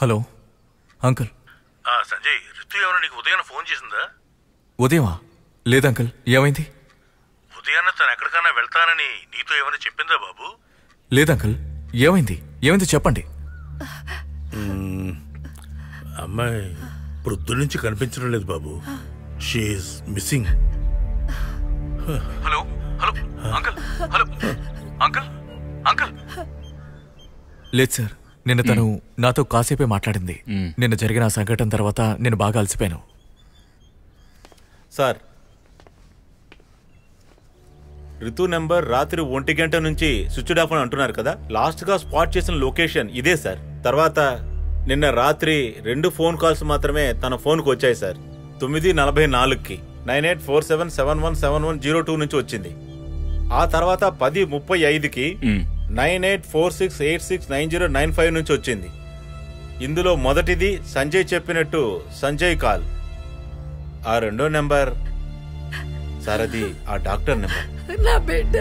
Hello uncle. Sanjay, Ritu ఏమైనా నీకు ఉదయం ఫోన్ చేసిందా? ఉదయమా? లేదు అంకుల్. ఏమైంది? ఉదయాన్న తను ఎక్కడికైనా వెళ్తానని నీతో ఏమైనా చెప్పిందా బాబు? లేదు అంకుల్. ఏమైంది చెప్పండి. అమ్మాయి ప్రొద్దు నుంచి కనిపించడం లేదు బాబు. She is missing. Hello hello uncle. Hello uncle. Uncle లేదు సార్, నిన్న తను నాతో కాసేపే మాట్లాడింది. నిన్న జరిగిన ఆ సంఘటన తర్వాత నేను బాగా అలసిపోయాను. సార్, రితు నెంబర్ రాత్రి 1 గంట నుంచి స్విచ్డ్ ఆఫ్ అని అంటున్నారు కదా. లాస్ట్గా స్పాట్ చేసిన లొకేషన్ ఇదే సార్. తర్వాత నిన్న రాత్రి 2 ఫోన్ కాల్స్ మాత్రమే తన ఫోన్కి వచ్చాయి సార్. 9:44కి 9847717102 నుంచి వచ్చింది. ఆ తర్వాత 10:35కి 9846869095 నుంచి వచ్చింది. ఇందులో మొదటిది సంజయ్ చెప్పినట్టు సంజయ్ కాల్. ఆ రెండో నెంబర్ సార్, అది ఆ డాక్టర్ నెంబర్. నా బిడ్డ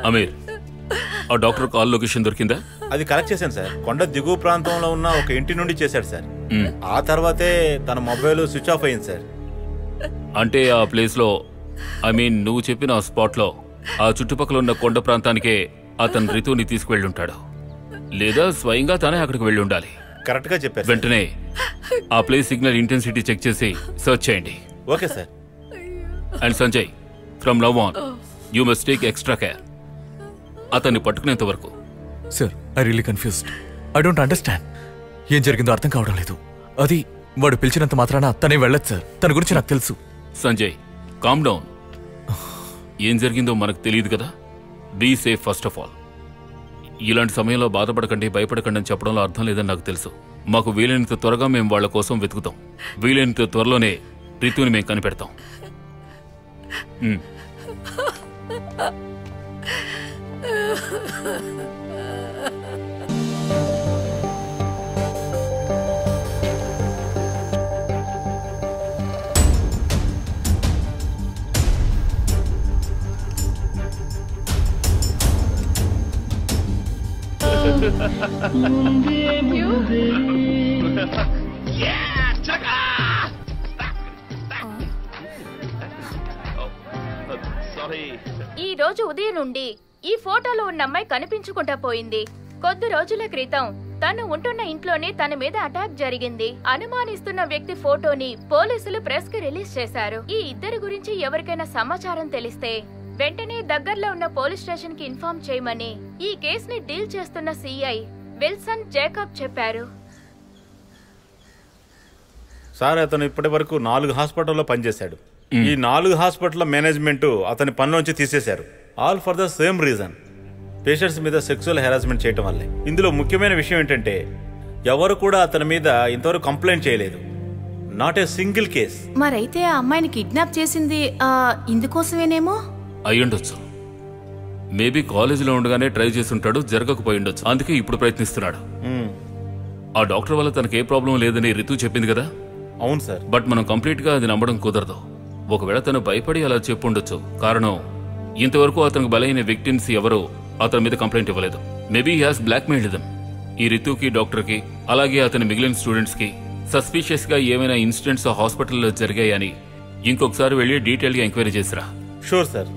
అమీర్, ఆ డాక్టర్ కాల్ లొకేషన్ దొరికిందా? అది కలెక్ట్ చేశాను సార్. కొండ దిగువ ప్రాంతంలో ఉన్న ఒక ఇంటి నుండి చేశాడు సార్. ఆ తర్వాతే తన మొబైల్ స్విచ్ ఆఫ్ అయింది సార్. అంటే ఆ ప్లేస్ లో, ఐ మీన్ నువ్వు చెప్పిన ఆ స్పాట్ లో, ఆ చుట్టుపక్కల ఉన్న కొండ ప్రాంతానికే అతను రితుని తీసుకువెళ్ళి ఉంటాడు, లేదా స్వయంగా తానే అక్కడికి వెళ్ళి ఉండాలి. కరెక్ట్ గా చెప్పారు. వెంటనే ఆ ప్లేస్ సిగ్నల్ ఇంటెన్సిటీ చెక్ చేసి సర్చ్ చేయండి. Okay sir. And Sanjay, from now on you must take extra care. అతన్ని పట్టుకునేంత వరకు. Sir, I really confused. I don't understand. ఏం జరిగిందో అర్థం కావడం లేదు. అది వాడు పిలిచినంత మాత్రాన తనే వెళ్ళదు సార్. తన గురించి నాకు తెలుసు. Sanjay, calm down. ఏం జరిగిందో మనకు తెలియదు కదా. Be safe first of all. ఇలాంటి సమయంలో బాధపడకండి, భయపడకండి అని చెప్పడంలో అర్థం లేదని నాకు తెలుసు. మాకు వీలైనంత త్వరగా మేము వాళ్ల కోసం వెతుకుతాం. వీలైనంత త్వరలోనే రితుని మేము కనిపెడతాం. ఈ రోజు ఉదయం నుండి ఈ ఫోటోలో ఉన్న అమ్మాయి కనిపించుకుంటా పోయింది. కొద్ది రోజుల క్రితం తను ఉంటున్న ఇంట్లోనే తన మీద అటాక్ జరిగింది. అనుమానిస్తున్న వ్యక్తి ఫోటోని పోలీసులు ప్రెస్ కి రిలీజ్ చేశారు. ఈ ఇద్దరి గురించి ఎవరికైనా సమాచారం తెలిస్తే వెంటనే దగ్గరలో ఉన్న పోలీస్ స్టేషన్ కి ఇన్ఫార్మ్ చేయమని ఈ కేసుని డీల్ చేస్తున్న సిఐ విల్సన్ జేకబ్ చెప్పారు. సార్, అతను ఇప్పటి వరకు 4 హాస్పిటల్లో పనిచేశాడు. ఈ 4 హాస్పిటల్ మేనేజ్మెంట్ అతని పనిలోంచి తీసేశారు. All for the same reason, patients మీద సెక్సువల్ హెరాస్మెంట్ చేయటం వల్లే. ఇందులో ముఖ్యమైన విషయం ఏంటంటే ఎవరు కూడా అతని మీద ఇంతవరకు కంప్లైంట్ చేయలేదు. Not a single case. మరైతే ఆ అమ్మాయిని కిడ్నాప్ చేసింది ఇందుకోసమేనేమో. అయ్యుండొచ్చు. మేబీ కాలేజీలో ఉండగానే ట్రై చేస్తుంటాడు, జరగకపోయి ఉండొచ్చు. అందుకే ఇప్పుడు ప్రయత్నిస్తున్నాడు. ఆ డాక్టర్ వల్ల తనకి ఏ ప్రాబ్లం లేదని రితు చెప్పింది కదా. అవును సార్. బట్ మనం కంప్లీట్ గా అది నమ్మడం కుదరదు. ఒకవేళ తను భయపడి అలా చెప్పుండొచ్చు. కారణం, ఇంతవరకు అతనికి బలైన విక్టిమ్స్ ఎవరు అతని మీద కంప్లైంట్ ఇవ్వలేదు. Maybe he has blackmailed them. ఈ రితుకి, డాక్టర్ కి, అలాగే అతని మిగిలిన స్టూడెంట్స్ కి సస్పీషియస్ గా ఏమైనా ఇన్సిడెంట్స్ హాస్పిటల్లో జరిగాయని ఇంకొకసారి వెళ్ళి డీటెయిల్ గా ఎంక్వైరీ చేసిరా. Sure sir.